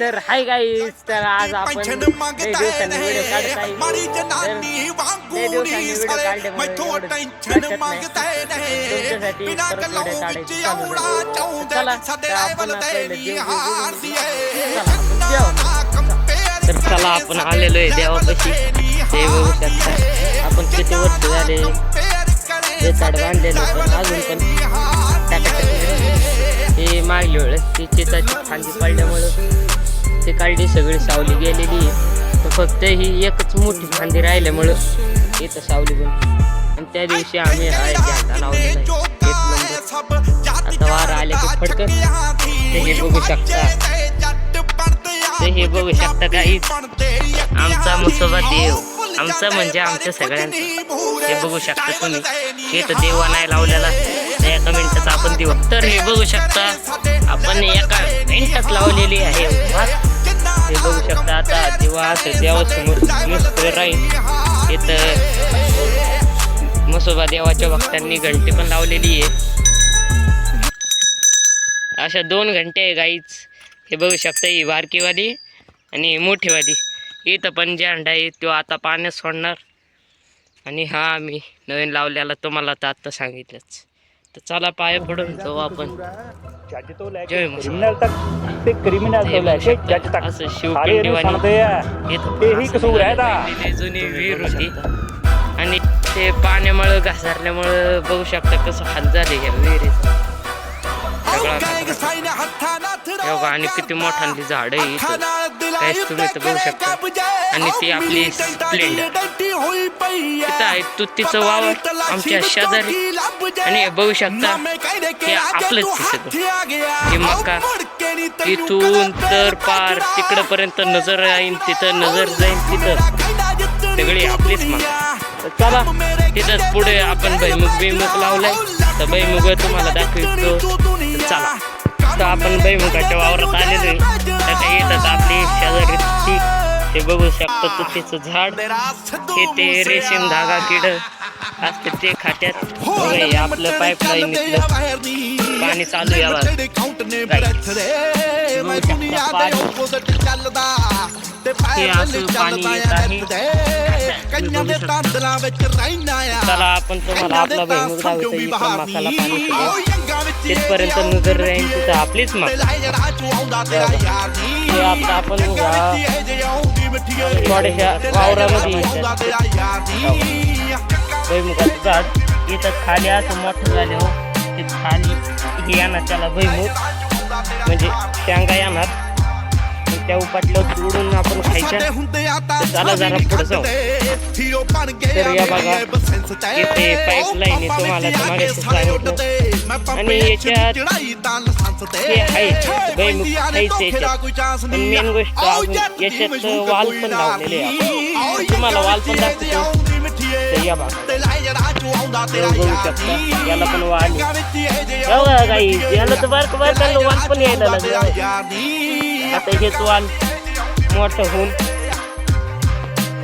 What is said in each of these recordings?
तर hi guys, तर आज आपण लय दिवसांनी व्हिडिओ काढत आहे. लय दिवसांनी व्हिडिओ काढल्यामुळे एवढं लक्षात नाही. तुमच्यासाठी परत व्हिडिओ काढायची चालू झाली. चला तर आपण पहिलं तर चला आपण आलेलो आहे देवापाशी. ते बघू शकता आपण किती वर्ष झाले ते झाड बांधलेलं, पण अजून पण हे मागली वेळेस ती चिताची फांदी पडल्यामुळं ते काढली, सगळी सावली गेलेली. तर फक्त ही एकच मोठी फांदी राहिल्यामुळं इथं सावली बनली. आणि त्या दिवशी आम्ही हा झाडा लावलेला आहे, एक नंबर. आता वारा आले की फडकत ते हे बघू शकता. ते हे बघू शकता काही आमचा मुसोबा देव, आमचा म्हणजे आमच्या सगळ्यांचा. हे बघू शकता तुम्ही, हे तर देवा नाही लावलेला, एका मिनिटात आपण देऊ. तर हे बघू शकता आपण एका मिनिटात लावलेली आहे. हे बघू शकता आता देवा असं देवासमोर मस्त राहील. इथं मसोबा देवाच्या भक्तांनी घंटी पण लावलेली आहे. अशा 2 घंटे आहे गाईच. हे बघू शकता ही बारकीवाली आणि मोठीवाली. इथं पण झेंडा आहे तो आता पाण्यात सोडणार. आणि हा आम्ही नवीन लावलेला तुम्हाला तर आता सांगितलंच. तर चला पाया पडून जाऊ आपण. जय क्रिमिनल तक ते क्रिमिनल तो लेके जज तक असं शिवपिंडी ही कसूर आहे दा. जुनी विहीर होती आणि ते पाण्यामुळं घसरल्यामुळं बघू शकता कसं हाल झाले ह्या विहिरीचा सगळा. आणि किती मोठाली झाड आहे काहीच तुम्ही तर बघू शकता. आणि ती आपली स्प्लेंडर तिथं आहे, तुतीचं वावर आमच्या शेजारी. आणि हे बघू शकता हे आपलंच दिसत हे मका. इथून तर पार तिकडपर्यंत नजर येईल, तिथं नजर जाईल, तिथं सगळी आपलीच मका. चला तिथंच पुढे आपण भैमुख लावलाय, तर भैमुख तुम्हाला दाखवतो. चला तर आपण भैमुखाच्या वावरात आलेलो आहे. तर येतात आपली शेजारी. हे बघू शकतो तुतीचं झाड. हे ते रेशीम धागा किड असते ते खात्यात. आपलं पाईपलाईन पाणी चालू यावं. हे असं पाणी येत आहे. चला आपण तुम्हाला आपला भैमुख दाखवतो. इथं मकाला पाणी तिथपर्यंत नजर राहील, तिथं आपलीच मका. हे आता आपण थोड्याशा वावरामध्ये भैमुखाचं झाड इथं खाली असं मोठं झाले हो. ते खाली हे येणार त्याला भैमुख म्हणजे शेंगा येणार. त्या उपाटलं तोडून आपण खायच्या. चला जरा पुढे जाऊ. तर या बघा इथे पाईपलाईन आहे, तुम्हाला तर मागायचं सांगितलं. आणि याच्यात हे आहे भैमुख खायचं याच्यात. पण मेन गोष्ट अजून याच्यात वाल पण लावलेले आहे. तुम्हाला वाल पण दाखवतो. तर या बघा बघू शकता याला पण वाल आहे. काही याला तर बारक बारकाला वाल पण यायला लागला. आता हेच वाल मोठं होऊन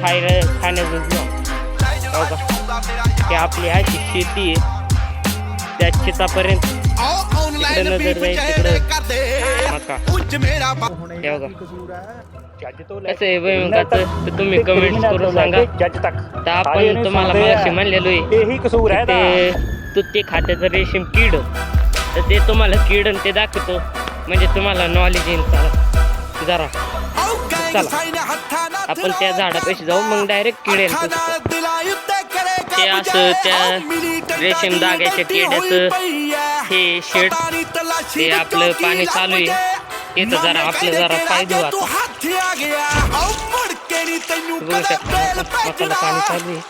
खाण्याचं बघा. हे आपली अशी शेती आहे, त्या शेतापर्यंत तिकडे नजर जाईल, तिकडे मका. हे बघा कसं आहे भैमुखाचं, तर तुम्ही कमेंट करून सांगा. तर आपण तुम्हाला मगाशी म्हणलेलो आहे ते तुती खात्याचं रेशीम कीड. तर ते तुम्हाला कीड आणि ते दाखवतो म्हणजे तुम्हाला नॉलेज येईल. जरा चला आपण त्या झाडापाशी जाऊ, मग डायरेक्ट किड्याला ते असं त्या रेशीम धाग्याच्या किड्याचं हे शेड. ते आपलं पाणी चालू आहे इथं. जरा आपलं जरा पाय देऊ आता. बघू शकता मकाला पाणी चालू आहे.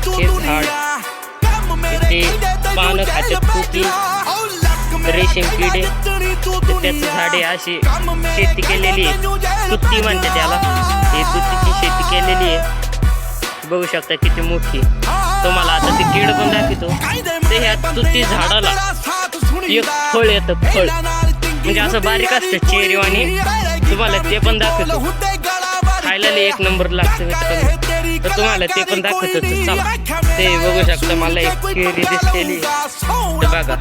हे झाड ते पानं खात्यात तुती रेशीम किडे. तर त्याचं झाडे अशी शेती केलेली आहे, तुती म्हणते त्याला. हे तुतीची शेती केलेली आहे. बघू शकता किती मोठी. तुम्हाला आता ते कीड पण दाखवतो. ते ह्या तुती झाडाला एक फळ येतं, फळ म्हणजे असं बारीक असतं चेरीवाणी. तुम्हाला ते पण दाखवतो. खायला एक नंबर लागतं मित्रांनो. तर तुम्हाला ते पण दाखवत होतं. चला ते बघू शकता. मला एक चेरी दिसलेली ते बघा.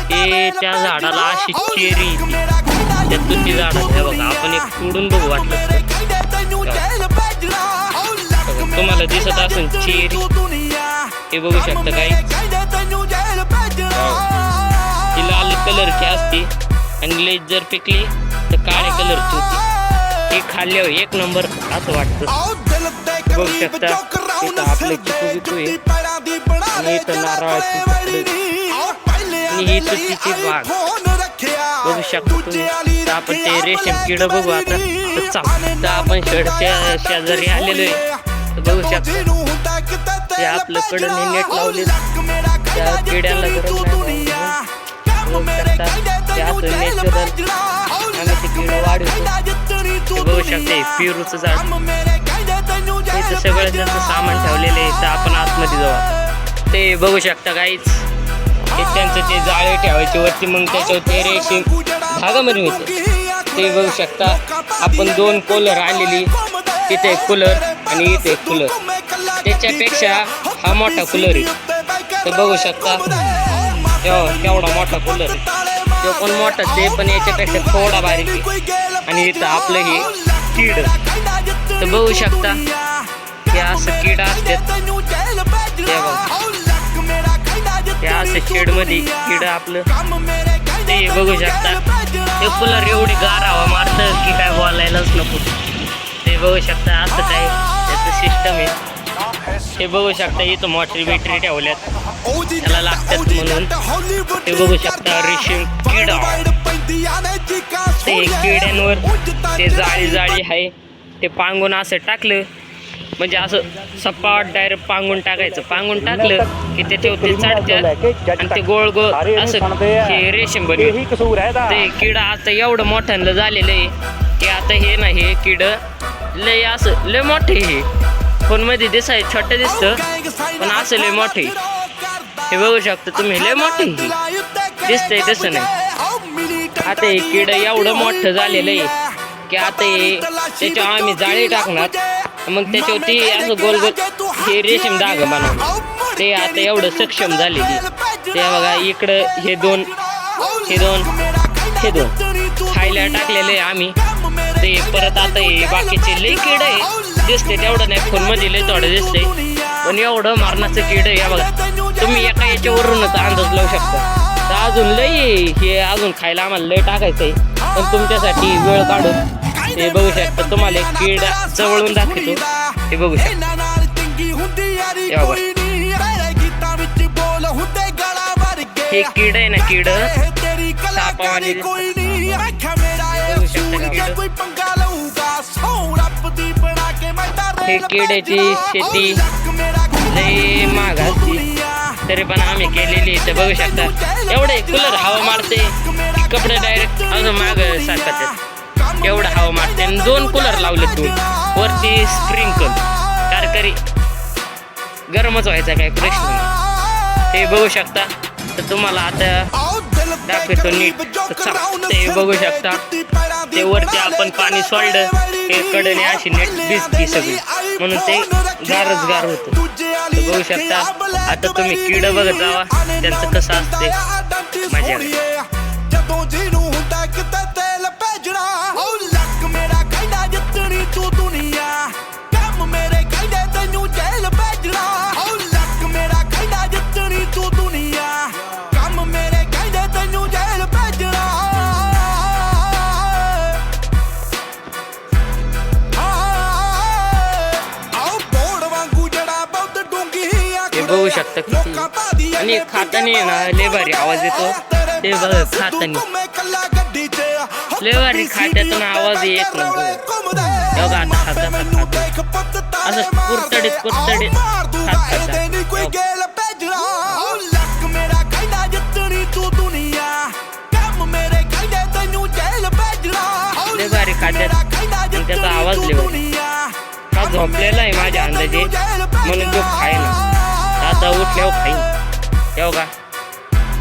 ते त्या झाडाला अशी चेरी त्या तुती झाडात हे बघा. आपण एक तोडून बघू वाटलं तर. तुम्हाला दिसत असेल चेरी हे बघू शकता. काही ती लाल कलरची असते आणि लई जर पिकली तर काळ्या कलरची होती. हे खाल्ल्यावर एक नंबर असं वाटतं. बघू शकता इथं आपले चिकू आहे आणि इथं नारळाची आणि ही तुतीची बाग बघू शकतो तुम्ही. तर आपण ते रेशीम किड बघू आता. तर आपण शेडच्या शेजारी आलेलो आहे. तर बघू शकता ते आपलं कडे नेट लावले. त्या किड्याला गरज नाही. बघू शकता ते असं नॅचरल आम्ही ते किड वाढवतो. बघू शकते पेरूचं झाड. इथं सगळं जास्त सामान ठेवलेलं आहे. तर आपण आतमध्ये जाऊ. ते बघू शकता काहीच ते त्यांचं ते जाळे ठेवायचे वरती. मग त्याच्यावर ते रेशीम धागामध्ये मिळते. ते बघू शकता. आपण 2 कूलर आणलेली. तिथे एक कूलर आणि इथे एक कूलर. त्याच्यापेक्षा हा मोठा कूलर आहे. ते बघू शकता केवढा मोठा कूलर आहे. तो पण मोठा ते पण याच्यापेक्षा थोडा बारीक आहे. आणि इथं आपलं हे कीड. तर बघू शकता हे असं कीड असतात. ते असं शेडमध्ये कीड आपलं ते बघू शकता. ते कूलर एवढी गार हवा मारतं की काय बोलायलाच नको. ते बघू शकता असं काय त्याचं सिस्टम आहे. हे बघू शकता इथं मोटरी बिटरी ठेवल्यात त्याला लागतात म्हणून. ते बघू शकता रेशीम किडा. ते किड्यांवर ते जाळी आहे. ते पांगून असं टाकलं म्हणजे असं सपाट डायरेक्ट पांगून टाकायचं. पांगून टाकलं की त्याच्यावर ते चढतात आणि ते गोळ गोळ असं हे रेशीम बनवे. ते किडा आता एवढं मोठ्यानं झालेलं आहे की आता हे ना हे किड लय असं लय मोठे. हे फोनमध्ये दिसाय छोटं दिसतं पण असं लय मोठे. हे बघू शकता तुम्ही लय मोठे दिसतंय तसं नाही. आता हे किड एवढं मोठं झालेलं आहे की आता हे त्याच्यावर आम्ही जाळी टाकणार. मग त्याच्यावरती असं गोल गोल हे रेशीम धागा बनवणार. ते आता एवढं सक्षम झालेली. ते बघा इकडं हे दोन खायला टाकलेले आम्ही. ते परत आता हे बाकीचे लई किड आहे दिसते तेवढं नाही. फोनमध्ये लई थोडं दिसतंय पण एवढं मारण्याचं किड आहे. बघा तुम्ही एका याच्यावरूनच अंदाज लावू शकता. तर अजून लई हे अजून खायला आम्हाला लई टाकायचं आहे. पण तुमच्यासाठी वेळ काढून ते बघू शकता. तुम्हाला एक कीड जवळून दाखवतो. हे बघू शकता. हे कीड आहे ना कीड सापावानी हे किड्याची शेती लई महाग असते तरी पण आम्ही केलेली. तर बघू शकता एवढे कूलर हवा मारते कपडे डायरेक्ट असं माग सारखं एवढं हवा मारते. 2 कूलर लावले 2 वरती स्प्रिंकल कारकरी गरमच व्हायचा काही प्रश्न नाही. ते बघू शकता. तर तुम्हाला आता दाखवतो नीट. ते बघू शकता ते वरती आपण पाणी सोडलं ते कडे अशी नेट भिजती सगळी म्हणून ते गारच गार होतं. तर बघू शकता. आता तुम्ही किड बघत जावा त्यांचं कसं असते मजा. बघू शकता किती आणि खाताना ना लय भारी आवाज येतो. ते बघ खाताना लय भारी खात्यातून आवाज येत नव्हता. बघा आता खाता असं कुरतडीत खात लय भारी खात्यात आणि त्याचा आवाज लय भारी. हा झोपलेला आहे माझ्या अंदाजे म्हणून तो खायला. आता उठल्यावर खाईन. तेव्हा का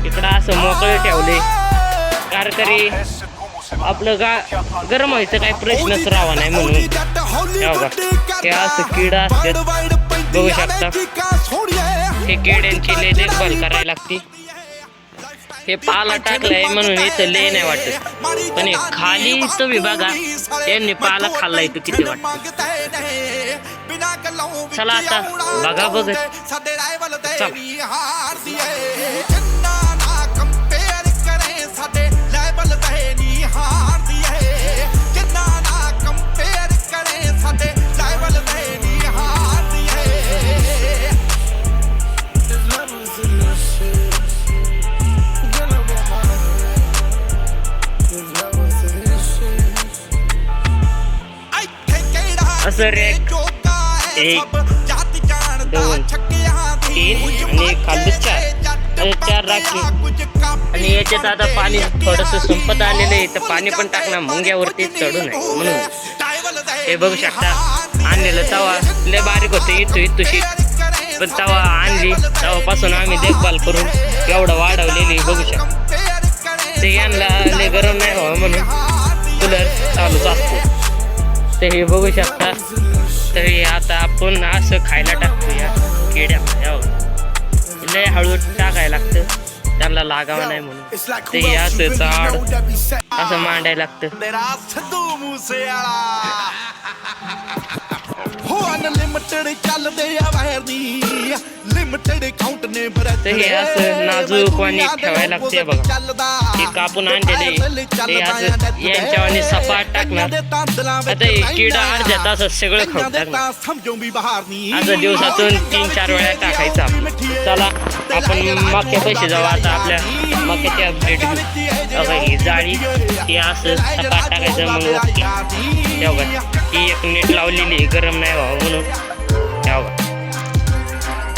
इकडं असं मोकळे ठेवले कारकरी आपलं गरम व्हायचं काही प्रश्नच राहावा नाही म्हणून हे बघा हे असं किडा असतात बघू शकता. हे किड्यांची लय देखभाल करायला लागते. हे पाला टाकलाय म्हणून इथं लय नाही वाटत, पण हे खाली तुम्ही बघा त्यांनी पाला खाल्ला इथं किती वाटत. चला आता बघा बघत चला. असं रॅक 1 2 3 आणि खाली 4 राखी. आणि याच्यात आता पाणी थोडंसं संपत आलेलं आहे, तर पाणी पण टाकणार मुंग्यावरती चढू नये म्हणून. हे बघू शकता आणलेलं तवा लय बारीक होते इथुशीत, पण तवा आणली तवापासून आम्ही देखभाल करून एवढं वाढवलेली बघू शकता. ते यांना लय गरम नाही व्हावं म्हणून कूलर चालूच असतो. ते हे बघू शकता. तर हे आता आपण असं खायला टाकतो या किड्या, लय हळू टाकायला लागतं त्यांना लागावं नाही म्हणून. ते हे असं झाड असं मांडायला लागतं. तर हे असं नाजूक वाणी ठेवायला लागते बघा. हे कापून आणलेले ते असं यांच्यावानी सपाट टाकणार. आता हे किडा अर्ध्या तासात सगळं खाऊन टाकणार. असं दिवसातून 3-4 वेळा टाकायचा. चला आपण मक्या पैसे जाऊ आता आपल्या मक्याची अपडेट घेऊ. बघा ही जाळी ती असं सपाट टाकायचं मग तेव्हा ही एक नेट लावलेली गरम नाही व्हावं म्हणून. तेव्हा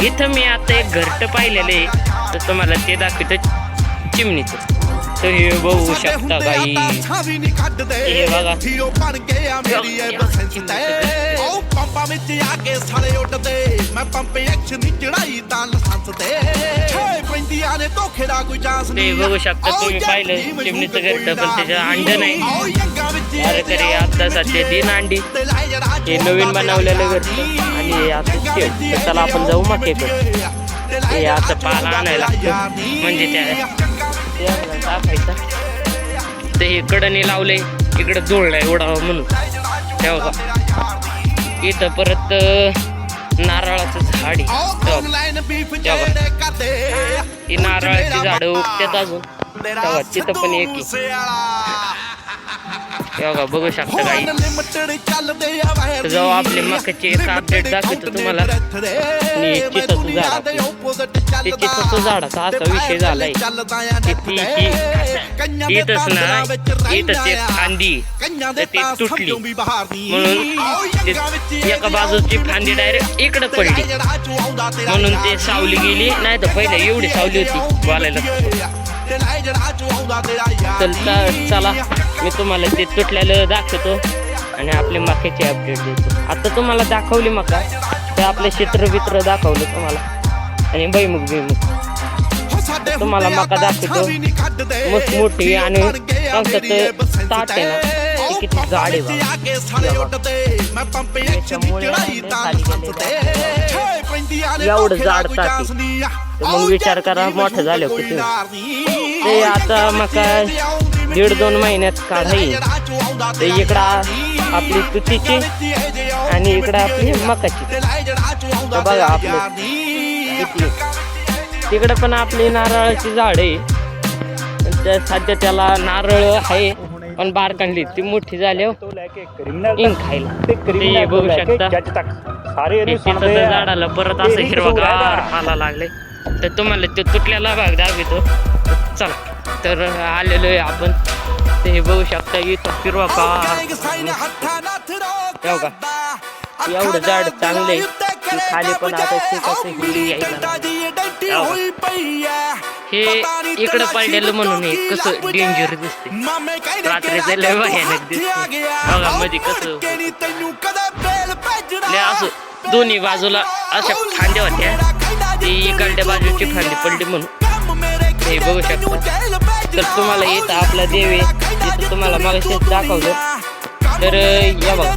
इथं मी आता एक घरटं पाहिलेलं आहे, तर तुम्हाला ते दाखवतो चिमणीचं. तर हे बघू शकता काही हे बघा ते बघू शकता तुम्ही पाहिलं चिमणीचं घरटं, पण त्याच्या अंड नाही. अरे तरी आता सध्या 3 अंडी. हे नवीन बनवलेलं घरटं आणि आता शेड. चला आपण जाऊ मक्याकडे. हे असं पाला आणायला लागतं म्हणजे त्या टाकायचा. ते हे कडणी लावले इकडं जोडलाय उडावं म्हणून. तेव्हा इथं परत नारळाचं झाड आहे. ही नारळाची झाडं उगतात अजून. तेव्हा तिथं पण एक तेव्हा बघू शकता काही. जेव्हा आपले मक्याची एक अपडेट दाखवतो तुम्हाला. आणि चिताचं झाड ते चिताचं झाडाचा असा विषय झालाय इथंच ना इथंच एक फांदी तर ती तुटली म्हणून एका बाजूची फांदी डायरेक्ट इकडं पडली म्हणून ते सावली गेली. नाही तर पहिले एवढी सावली होती बोलायला. चला मी तुम्हाला ते तुटलेलं दाखवतो आणि आपले मक्याची अपडेट देतो. आता तुम्हाला दाखवली मका तर आपले चित्र दाखवलं तुम्हाला आणि भुईमुग तुम्हाला मका दाखवतो. मस्त मोठी आणि ताट आहे ना ते किती जाड आहे एवढं जाड ताट. मग विचार करा मोठं झालं किती. ते आता मका 1.5-2 महिन्यात काढाई. ते इकडं आपली तुतीची आणि इकडं आपली मकाची. बघा आपलं तिकडं पण आपली नारळाची झाड आहे. सध्या त्याला नारळ आहे पण बारकांडली ती मोठी झाल्यावर इन खायला. ते बघू शकता सीताच्या झाडाला परत असं हिरवागार पाला लागले. तर तुम्हाला तो तुटलेला भाग दाखवतो. चला तर आलेलो आहे आपण. ते हे बघू शकता इथं हिरवागार का एवढं झाड चांगले खाली पण आता हे इकडं पडलेलं म्हणून हे कसं डेंजर दिसते. रात्रीचं लय भयानक दिसते. बघा मध्ये कसं असं दोन्ही बाजूला अशा फांद्या होत्या. ती इकडच्या बाजूची फांदी पडली म्हणून हे बघू शकता. तर तुम्हाला येतं आपला देव आहे तुम्हाला मगाशी दाखवलं. तर या बघा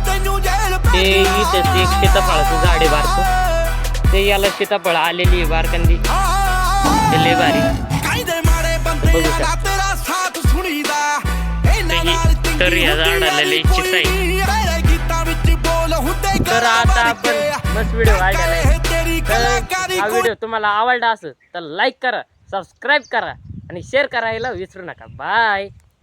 ते इथेच एक सीताफळाचं झाड आहे बारकं. ते याला सीताफळ आलेली आहे बारकांदी. ते लय भारी बघू शकता. तर या झाडाला लय चित आहे. तर आता आपण बस व्हिडिओ काढलेला आहे. तर हा व्हिडिओ तुम्हाला आवडला असेल तर लाईक करा, सबस्क्राईब करा आणि शेअर करायला विसरू नका. बाय.